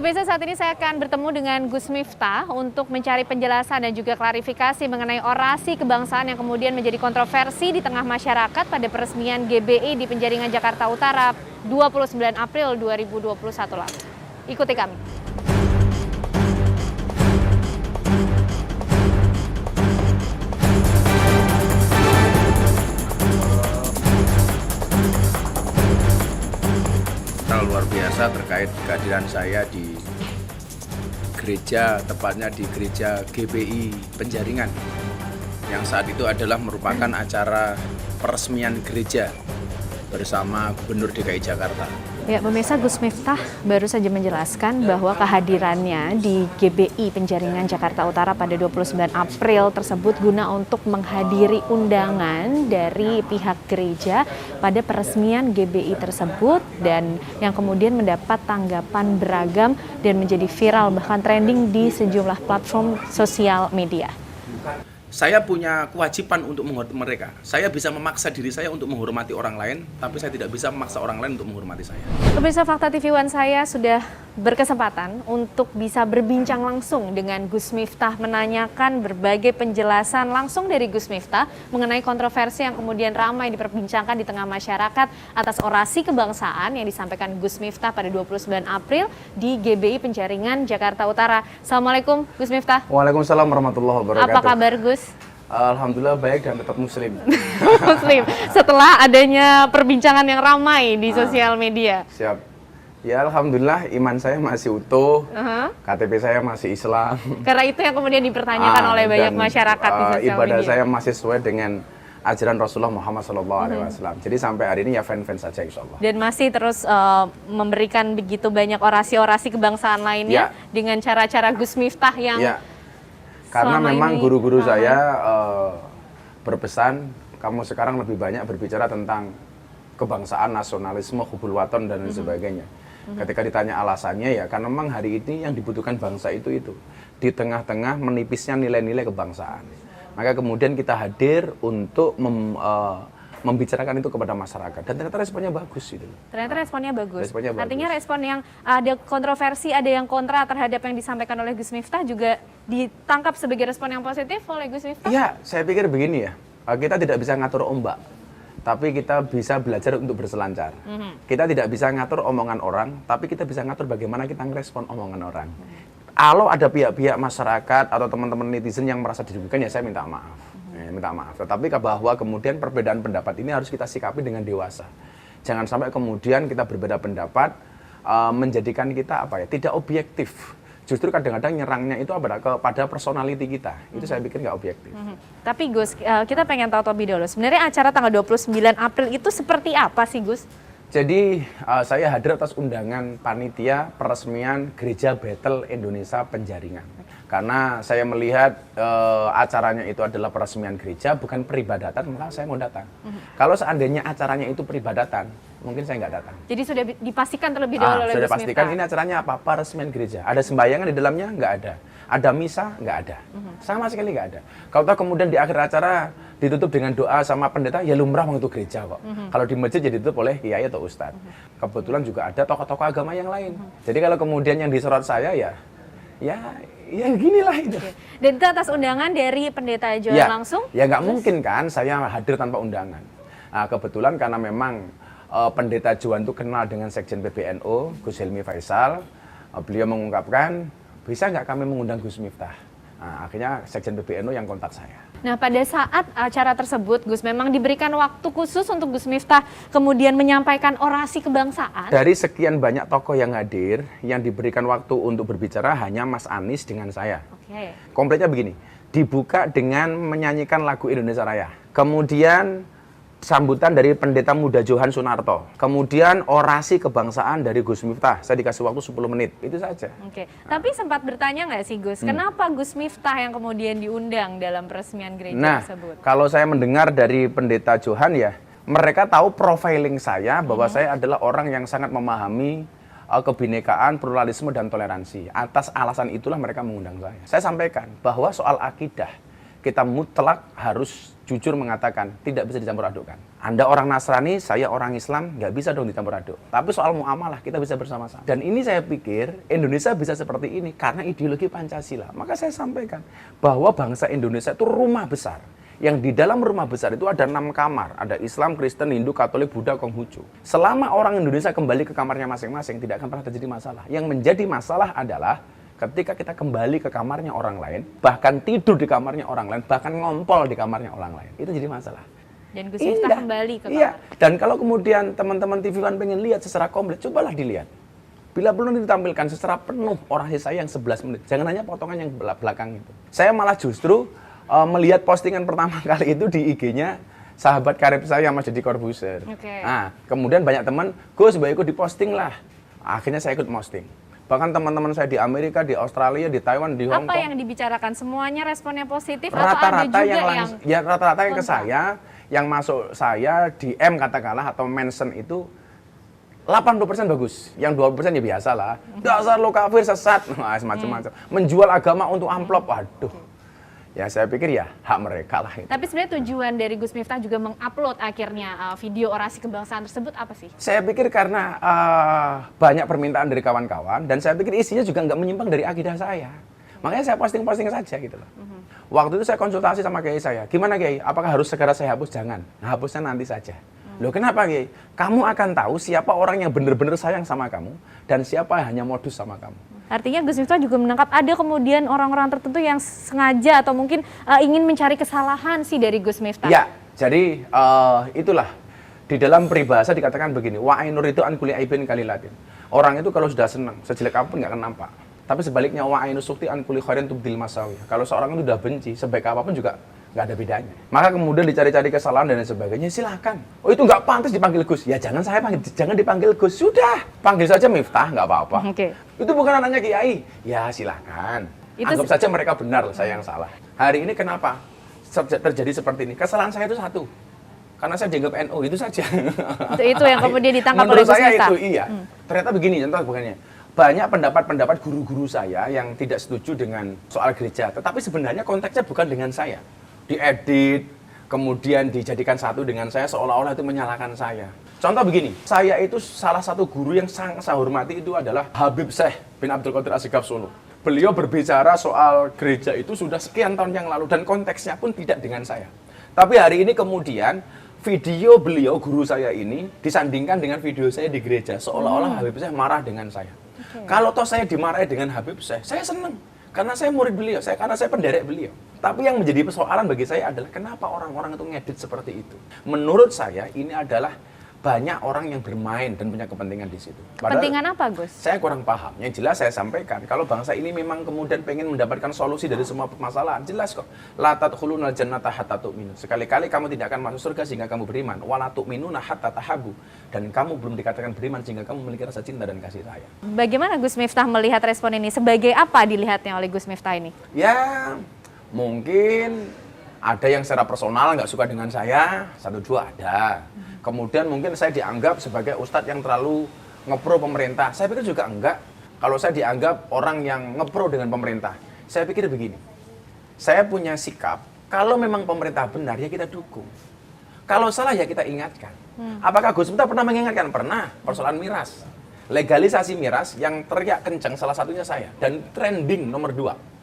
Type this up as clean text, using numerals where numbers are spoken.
Pemirsa, saat ini saya akan bertemu dengan Gus Miftah untuk mencari penjelasan dan juga klarifikasi mengenai orasi kebangsaan yang kemudian menjadi kontroversi di tengah masyarakat pada peresmian GBI di Penjaringan Jakarta Utara 29 April 2021 lalu. Ikuti kami. Luar biasa terkait kehadiran saya di gereja, tepatnya di gereja GBI Penjaringan, yang saat itu adalah merupakan acara peresmian gereja bersama Gubernur DKI Jakarta. Ya, pemirsa, Gus Miftah baru saja menjelaskan bahwa kehadirannya di GBI Penjaringan Jakarta Utara pada 29 April tersebut guna untuk menghadiri undangan dari pihak gereja pada peresmian GBI tersebut, dan yang kemudian mendapat tanggapan beragam dan menjadi viral bahkan trending di sejumlah platform sosial media. Saya punya kewajiban untuk menghormati mereka. Saya bisa memaksa diri saya untuk menghormati orang lain, tapi saya tidak bisa memaksa orang lain untuk menghormati saya. Pemirsa, Fakta TV One saya sudah berkesempatan untuk bisa berbincang langsung dengan Gus Miftah, menanyakan berbagai penjelasan langsung dari Gus Miftah mengenai kontroversi yang kemudian ramai diperbincangkan di tengah masyarakat atas orasi kebangsaan yang disampaikan Gus Miftah pada 29 April di GBI Penjaringan Jakarta Utara. Assalamualaikum Gus Miftah. Waalaikumsalam warahmatullahi wabarakatuh. Apa kabar Gus? Alhamdulillah baik dan tetap muslim. Muslim, setelah adanya perbincangan yang ramai di sosial media. Siap. Ya alhamdulillah iman saya masih utuh, KTP saya masih Islam. Karena itu yang kemudian dipertanyakan oleh banyak masyarakat di sosial ibadah media. saya masih sesuai dengan ajaran Rasulullah Muhammad SAW. Jadi sampai hari ini ya fan-fan saja insya Allah. Dan masih terus memberikan begitu banyak orasi-orasi kebangsaan lainnya dengan cara-cara Gus Miftah yang karena memang guru-guru saya berpesan, kamu sekarang lebih banyak berbicara tentang kebangsaan, nasionalisme, hubul waton dan lain sebagainya. Ketika ditanya alasannya, ya karena memang hari ini yang dibutuhkan bangsa itu di tengah-tengah menipisnya nilai-nilai kebangsaan. Maka kemudian kita hadir untuk membicarakan itu kepada masyarakat, dan ternyata responnya bagus itu. Ternyata responnya bagus. Artinya respon yang ada kontroversi, ada yang kontra terhadap yang disampaikan oleh Gus Miftah juga ditangkap sebagai respon yang positif oleh Gus Miftah? Iya, saya pikir begini ya, kita tidak bisa ngatur ombak, tapi kita bisa belajar untuk berselancar. Kita tidak bisa ngatur omongan orang, tapi kita bisa ngatur bagaimana kita ngerespon omongan orang. Kalau ada pihak-pihak masyarakat atau teman-teman netizen yang merasa dirugikan, ya saya minta maaf. Minta maaf. Tetapi bahwa kemudian perbedaan pendapat ini harus kita sikapi dengan dewasa. Jangan sampai kemudian kita berbeda pendapat menjadikan kita tidak objektif. Justru kadang-kadang nyerangnya itu kepada personality kita. Itu saya pikir nggak objektif. Tapi Gus, kita pengen tahu lebih dulu. Sebenarnya acara tanggal 29 April itu seperti apa sih Gus? Jadi saya hadir atas undangan panitia peresmian Gereja Bethel Indonesia Penjaringan. Karena saya melihat acaranya itu adalah peresmian gereja, bukan peribadatan, maka saya mau datang. Kalau seandainya acaranya itu peribadatan, mungkin saya nggak datang. Jadi sudah dipastikan terlebih dahulu oleh Gus Miftah? Sudah pastikan ini acaranya apa? Peresmian gereja. Ada sembayangan di dalamnya? Nggak ada. Ada misa? Nggak ada. Sama sekali nggak ada. Kalau tahu kemudian di akhir acara ditutup dengan doa sama pendeta, ya lumrah waktu gereja kok. Kalau di masjid jadi ditutup oleh kiai atau ustadz. Kebetulan juga ada tokoh-tokoh agama yang lain. Jadi kalau kemudian yang disorot saya ya ginilah itu. Dan itu atas undangan dari pendeta Johan langsung? Ya nggak mungkin kan saya hadir tanpa undangan. Nah, kebetulan karena memang pendeta Johan itu kenal dengan Sekjen PBNU, Gus Helmi Faisal, beliau mengungkapkan, bisa nggak kami mengundang Gus Miftah? Nah, akhirnya Sekjen PBNU yang kontak saya. Nah, pada saat acara tersebut, Gus, memang diberikan waktu khusus untuk Gus Miftah kemudian menyampaikan orasi kebangsaan? Dari sekian banyak tokoh yang hadir, yang diberikan waktu untuk berbicara hanya Mas Anies dengan saya. Kompletnya begini, dibuka dengan menyanyikan lagu Indonesia Raya. Kemudian sambutan dari pendeta muda Johan Sunarto. Kemudian orasi kebangsaan dari Gus Miftah. Saya dikasih waktu 10 menit. Itu saja. Tapi sempat bertanya nggak sih Gus, kenapa Gus Miftah yang kemudian diundang dalam peresmian gereja tersebut? Kalau saya mendengar dari pendeta Johan mereka tahu profiling saya bahwa saya adalah orang yang sangat memahami kebinekaan, pluralisme, dan toleransi. Atas alasan itulah mereka mengundang saya. Saya sampaikan bahwa soal akidah, kita mutlak harus jujur mengatakan tidak bisa dicampur adukkan. Anda orang Nasrani, saya orang Islam, nggak bisa dong dicampur aduk. Tapi soal muamalah kita bisa bersama-sama. Dan ini saya pikir Indonesia bisa seperti ini karena ideologi Pancasila. Maka saya sampaikan bahwa bangsa Indonesia itu rumah besar. Yang di dalam rumah besar itu ada 6 kamar. Ada Islam, Kristen, Hindu, Katolik, Buddha, Konghucu. Selama orang Indonesia kembali ke kamarnya masing-masing, tidak akan pernah terjadi masalah. Yang menjadi masalah adalah ketika kita kembali ke kamarnya orang lain, bahkan tidur di kamarnya orang lain, bahkan ngompol di kamarnya orang lain, itu jadi masalah. Dan Gus Miftah kembali ke kamar. Iya. Dan kalau kemudian teman-teman TV One pengen lihat secara komplit, cobalah dilihat. Bila belum ditampilkan secara penuh orasi saya yang 11 menit, jangan hanya potongan yang belakang itu. Saya malah justru melihat postingan pertama kali itu di IG-nya sahabat karib saya Mas Deddy Corbuzier. Nah, kemudian banyak teman, Gus, mbak ikut diposting lah. Akhirnya saya ikut posting. Bahkan teman-teman saya di Amerika, di Australia, di Taiwan, di Hong Kong. Apa yang dibicarakan? Semuanya responnya positif rata-rata atau ada juga yang rata-rata yang ke saya, yang masuk saya DM katakanlah atau mention itu 80% bagus. Yang 20% ya biasa lah. Dasar lo kafir sesat, semacam-macam. Menjual agama untuk amplop, waduh. Ya saya pikir ya hak mereka lah itu. Tapi sebenarnya tujuan dari Gus Miftah juga mengupload akhirnya video orasi kebangsaan tersebut apa sih? Saya pikir karena banyak permintaan dari kawan-kawan dan saya pikir isinya juga nggak menyimpang dari akidah saya. Makanya saya posting-posting saja gitu loh. Waktu itu saya konsultasi sama kiai saya. Gimana kiai? Apakah harus segera saya hapus? Jangan. Nah, hapusnya nanti saja. Loh kenapa kiai? Kamu akan tahu siapa orang yang benar-benar sayang sama kamu dan siapa yang hanya modus sama kamu. Artinya Gus Miftah juga menangkap ada kemudian orang-orang tertentu yang sengaja atau mungkin ingin mencari kesalahan sih dari Gus Miftah. Ya, jadi itulah di dalam peribahasa dikatakan begini, wa ainur itu an kulli aibin kalilatin. Orang itu kalau sudah senang, sejelek apapun nggak akan nampak. Tapi sebaliknya wa ainus sukti an kulli khairin tubdil masawi. Kalau seorang itu sudah benci, sebaik apapun juga nggak ada bedanya. Maka kemudian dicari-cari kesalahan dan lain sebagainya, silakan. Oh itu nggak pantas dipanggil Gus. Ya jangan saya panggil, jangan dipanggil Gus. Sudah, panggil saja Miftah, nggak apa-apa. Itu bukan anaknya Kiai. Ya silakan. Anggap saja mereka benar, saya yang salah. Hari ini kenapa terjadi seperti ini? Kesalahan saya itu satu. Karena saya dianggap NU, itu saja. Itu yang kemudian ditangkap oleh Gus Miftah. Menurut saya itu iya. Ternyata begini contoh bukannya. Banyak pendapat-pendapat guru-guru saya yang tidak setuju dengan soal gereja. Tetapi sebenarnya konteksnya bukan dengan saya. Diedit, kemudian dijadikan satu dengan saya seolah-olah itu menyalahkan saya. Contoh begini, saya itu salah satu guru yang sangat saya hormati itu adalah Habib Syekh bin Abdul Qadir Ashighab Solo. Beliau berbicara soal gereja itu sudah sekian tahun yang lalu dan konteksnya pun tidak dengan saya. Tapi hari ini kemudian video beliau guru saya ini disandingkan dengan video saya di gereja seolah-olah Habib Syekh marah dengan saya. Kalau toh saya dimarahi dengan Habib Syekh, saya senang. Karena saya murid beliau, karena saya penderek beliau. Tapi yang menjadi persoalan bagi saya adalah kenapa orang-orang itu ngedit seperti itu. Menurut saya ini adalah banyak orang yang bermain dan punya kepentingan di situ. Padahal kepentingan apa, Gus? Saya kurang paham. Yang jelas saya sampaikan, kalau bangsa ini memang kemudian pengen mendapatkan solusi dari semua permasalahan, jelas kok. La tadkhulunal jannata hatta tu'minu. Sekali-kali kamu tidak akan masuk surga sehingga kamu beriman. Wa la tu'minuna hatta tahabbu. Dan kamu belum dikatakan beriman sehingga kamu memiliki rasa cinta dan kasih sayang. Bagaimana Gus Miftah melihat respon ini? Sebagai apa dilihatnya oleh Gus Miftah ini? Ya, mungkin ada yang secara personal nggak suka dengan saya, 1-2 ada. Kemudian mungkin saya dianggap sebagai ustadz yang terlalu ngepro pemerintah. Saya pikir juga enggak. Kalau saya dianggap orang yang ngepro dengan pemerintah, saya pikir begini. Saya punya sikap, kalau memang pemerintah benar ya kita dukung. Kalau salah ya kita ingatkan. Apakah Gus Miftah pernah mengingatkan? Pernah, persoalan miras. Legalisasi miras yang teriak kencang salah satunya saya. Dan trending nomor 2.